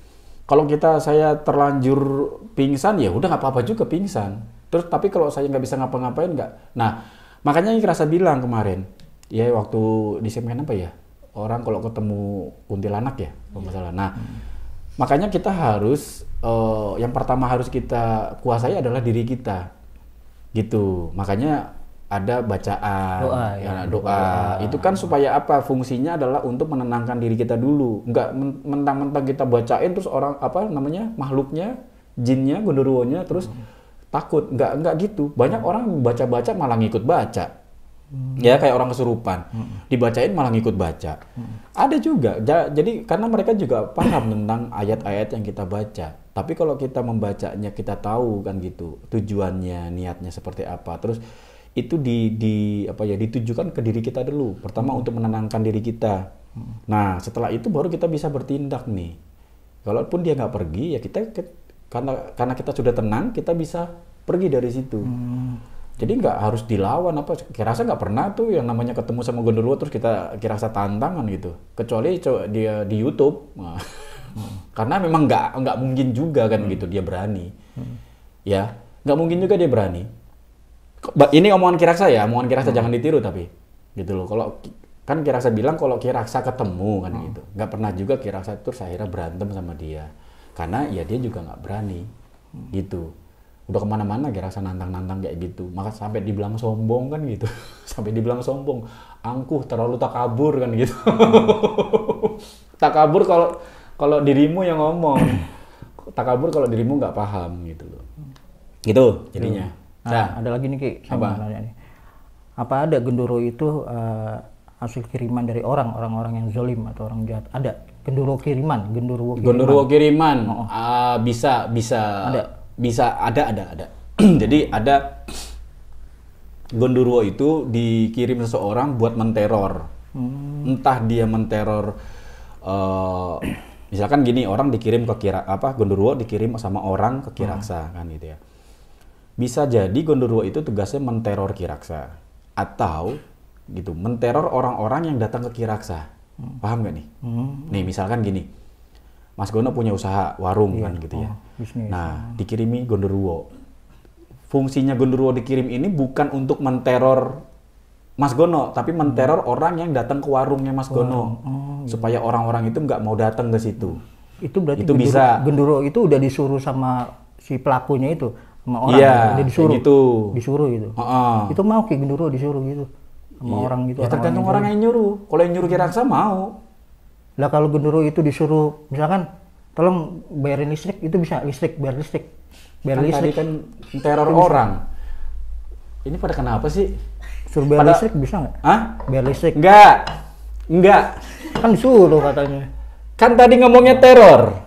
kalau saya terlanjur pingsan ya udah nggak apa-apa juga pingsan. Terus tapi kalau saya nggak bisa ngapa-ngapain nggak. Nah makanya yang Rasa bilang kemarin ya waktu di segmen apa ya, orang kalau ketemu kuntilanak ya kalau nggak salah. Nah makanya kita harus yang pertama harus kita kuasai adalah diri kita gitu. Makanya ada bacaan, doa. Itu kan supaya apa? Fungsinya adalah untuk menenangkan diri kita dulu. Nggak mentang-mentang kita bacain terus orang apa namanya makhluknya, jinnya, genderuwonya terus takut. Nggak gitu. Banyak orang baca-baca malah ngikut baca. Ya kayak orang kesurupan. Dibacain malah ngikut baca. Ada juga. Jadi karena mereka juga paham tentang ayat-ayat yang kita baca. Tapi kalau kita membacanya kita tahu kan gitu tujuannya, niatnya seperti apa. Terus itu ditujukan ke diri kita dulu. Pertama untuk menenangkan diri kita. Nah setelah itu baru kita bisa bertindak nih. Kalaupun dia nggak pergi ya kita karena kita sudah tenang kita bisa pergi dari situ. Jadi nggak harus dilawan apa. Kira-kira nggak pernah tuh yang namanya ketemu sama genderuwo terus kita kira-kira tantangan gitu. Kecuali dia di YouTube. Karena memang nggak mungkin juga kan gitu dia berani. Ya nggak mungkin juga dia berani. Ini omongan Kiraksa ya, omongan Kiraksa jangan ditiru tapi gitu loh. Kalau kan Kiraksa bilang kalau Kiraksa ketemu kan gitu, nggak pernah juga Kiraksa terus akhirnya berantem sama dia, karena ya dia juga nggak berani gitu. Udah kemana-mana Kiraksa nantang-nantang kayak gitu, maka sampai dibilang sombong kan gitu, sampai dibilang sombong, angkuh terlalu takabur kan gitu. Takabur kalau dirimu yang ngomong, takabur kalau dirimu nggak paham gitu loh, gitu jadinya. Nah, ada lagi nih Ki, saya mau nanya nih. Apa ada genderuwo itu hasil kiriman dari orang-orang yang zalim atau orang jahat? Ada genderuwo kiriman. Genderuwo kiriman. Bisa ada. Jadi ada genderuwo itu dikirim seseorang buat menteror. Entah dia menteror misalkan gini, orang dikirim ke genderuwo dikirim sama orang ke Kiraksa kan gitu ya. Bisa jadi genderuwo itu tugasnya menteror Kiraksa atau gitu menteror orang-orang yang datang ke Kiraksa. Paham gak nih? Nih misalkan gini, Mas Gono punya usaha warung kan gitu ya. Nah dikirimi genderuwo. Fungsinya genderuwo dikirim ini bukan untuk menteror Mas Gono, tapi menteror orang yang datang ke warungnya Mas Gono supaya orang-orang itu nggak mau datang ke situ. Itu berarti itu bisa. Genderuwo itu udah disuruh sama si pelakunya itu. Sama orang iya, disuruh gitu. Disuruh gitu. Itu mau Ki genderuwo disuruh gitu sama orang gitu. Ya tergantung orang yang nyuruh. Kalau yang nyuruh Kiraksa mau. Lah kalau genderuwo itu disuruh misalkan tolong bayarin listrik, itu bisa bayar listrik. Bayar listrik. Tadi kan teror orang. Ini pada kenapa sih? Suruh bayar listrik bisa nggak? Hah? Bayar listrik? Enggak. Kan disuruh katanya. Kan tadi ngomongnya teror.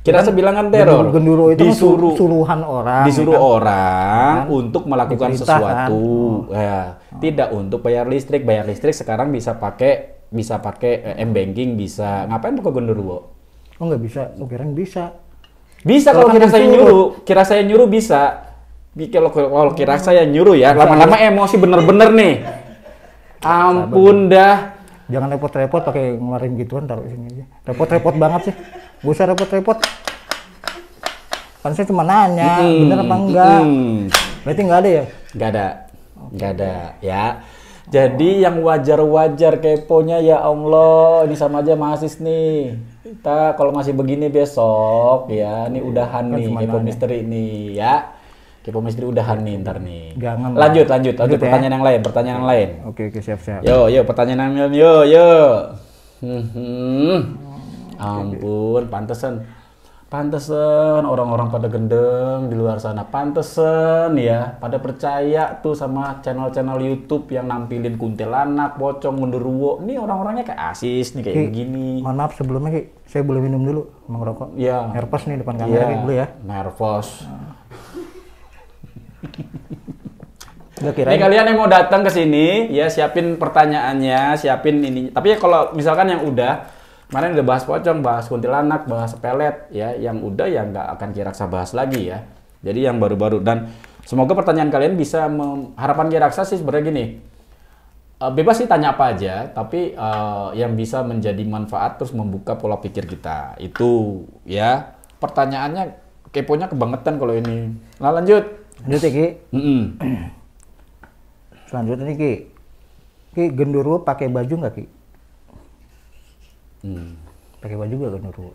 Kiraksa bilang kan teror. Genderuwo itu suruhan orang. Disuruh orang untuk melakukan sesuatu. Ya, tidak untuk bayar listrik. Bayar listrik sekarang bisa pakai m-banking, bisa. Ngapain tuh ke genderuwo? Oh nggak bisa. Kirain bisa. Bisa kalau Kiraksa yang nyuruh. Kiraksa yang nyuruh bisa. Kalau Kiraksa yang nyuruh ya, lama-lama emosi bener-bener nih. Ampun dah. Jangan repot-repot pakai ngeluarin gituan, taruh sini aja. Repot-repot banget sih. Gak usah repot-repot. Kan saya cuma nanya, bener apa enggak? Berarti nggak ada ya? Nggak ada ya. Jadi yang wajar-wajar keponya ya Allah, ini sama aja Masis nih. Kita kalau masih begini besok ya, ini udahan kan nih Kepo Misteri nih ya. Kepo Misteri udahan nih ntar nih. Jangan lanjut pertanyaan ya? yang lain. Oke siap. Yo pertanyaan yang lain yo. Ampun, pantesan Pantesan orang-orang pada gendeng di luar sana. Pantesan ya, pada percaya tuh sama channel-channel YouTube yang nampilin kuntilanak, pocong, genderuwo. Ini orang-orangnya kayak Asis nih, kayak Ki, begini. mohon maaf sebelumnya Ki, saya boleh minum dulu, mau ngerokok. Iya. Nervous nih depan kamera Ki, dulu ya. Nervous. Udah Ini kalian yang mau datang ke sini, ya siapin pertanyaannya, siapin ini. Tapi ya kalau misalkan yang udah, kemarin udah bahas pocong, bahas kuntilanak, bahas pelet, ya yang udah ya nggak akan Kiraksa bahas lagi ya. Jadi yang baru-baru, dan semoga pertanyaan kalian bisa harapan Kiraksa sih sebenarnya gini. Bebas sih tanya apa aja, tapi yang bisa menjadi manfaat terus membuka pola pikir kita. Itu ya pertanyaannya keponya kebangetan kalau ini. Nah lanjut. Lanjut ya Ki. Mm-mm. Selanjutnya nih Ki. Ki, genderuwo pakai baju nggak Ki? Pakai baju gak genderuwo?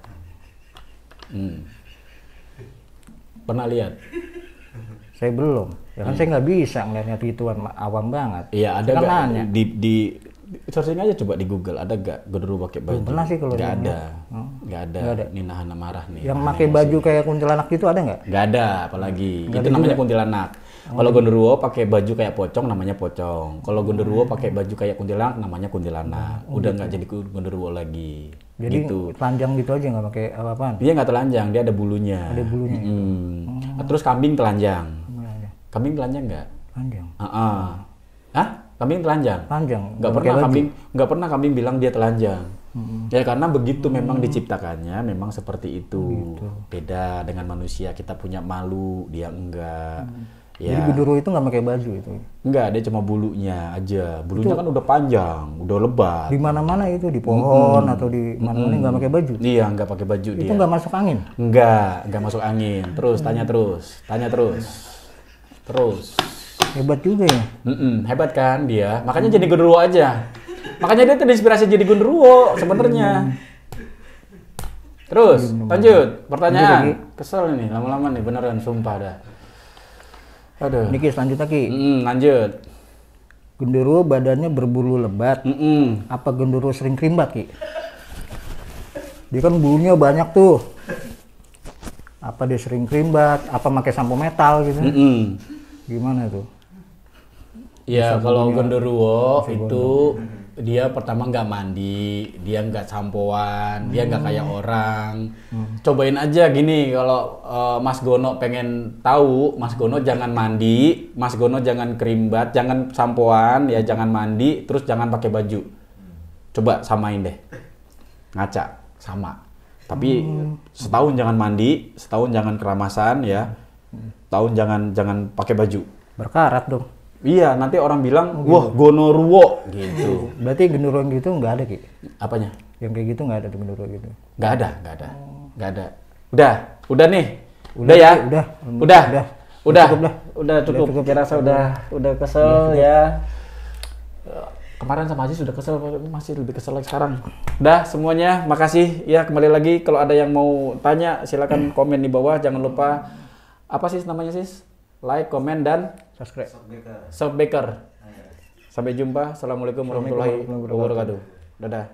Pernah lihat? Saya belum. Ya kan saya nggak bisa ngeliatnya gituan, awam banget. Iya, ada Saya kan nggak nanya. di searching aja coba di Google, ada gak genderuwo pakai baju? pernah sih kalau nggak yang ada. lihat. Nggak ada. Nggak ada. Nih Nahana marah nih. Yang Nahana pakai emosi. baju kayak kuntilanak gitu ada nggak? Nggak ada, apalagi. Nggak Itu ada namanya juga. kuntilanak. Kalau genderuwo pakai baju kayak pocong namanya pocong. Kalau genderuwo pakai baju kayak kuntilanak namanya kuntilanak. Udah nggak jadi genderuwo lagi. Jadi gitu. telanjang gitu aja nggak pakai apa-apaan? Dia nggak telanjang, dia ada bulunya. Ada bulunya. Terus kambing telanjang. Iya, iya. Kambing telanjang nggak? Telanjang. Hah? Kambing telanjang? Telanjang. Nggak pakai pernah baju. nggak pernah kambing bilang dia telanjang. Ya karena begitu memang diciptakannya, memang seperti itu. Beda dengan manusia, kita punya malu, dia enggak. Jadi Ya. genderuwo itu nggak pakai baju itu. Enggak, dia cuma bulunya aja. Bulunya kan udah panjang, udah lebat. Di mana-mana itu, di pohon atau di mana-mana nggak pakai baju. Iya, nggak pakai baju Itu dia. nggak masuk angin. Nggak masuk angin. Terus tanya terus. Hebat juga ya. Hebat kan dia. Makanya jadi genderuwo aja. Makanya dia terinspirasi jadi genderuwo sebenarnya. Terus, lanjut. Pertanyaan. Kesel ini, lama-lama nih beneran sumpah dah. Aduh. Niki selanjutnya Ki. Lanjut. Genderuwo badannya berbulu lebat. Mm-mm. Apa genderuwo sering kerimbat Ki? Dia kan bulunya banyak tuh. Apa dia sering kerimbat? Apa pakai sampo metal gitu? Mm-mm. Gimana tuh? Ya kalau genderuwo itu dia pertama nggak mandi, dia nggak sampoan, dia nggak kayak orang. Cobain aja gini, kalau Mas Gono pengen tahu, Mas Gono jangan mandi, Mas Gono jangan kerimbat, jangan sampoan, ya jangan mandi, terus jangan pakai baju. Coba samain deh, ngaca sama. Tapi setahun jangan mandi, setahun jangan keramasan ya, setahun jangan pakai baju. Berkarat dong. Iya, nanti orang bilang, wah gonoruwo gitu. Berarti genderuwo yang gitu nggak ada Ki? Apanya? Yang kayak gitu nggak ada tuh genderuwo gitu. Nggak ada. Udah nih. Udah ya. Ki, Udah. Udah cukup. Cukup. Kira udah kesel ya. Kemarin sama Aziz sudah kesel, masih lebih kesel lagi sekarang. Udah semuanya, makasih ya. Kembali lagi, kalau ada yang mau tanya silakan komen di bawah. Jangan lupa apa sih namanya sis? Like, komen dan Subscribe. subscribe. Sampai jumpa. Assalamualaikum warahmatullahi wabarakatuh. Dadah.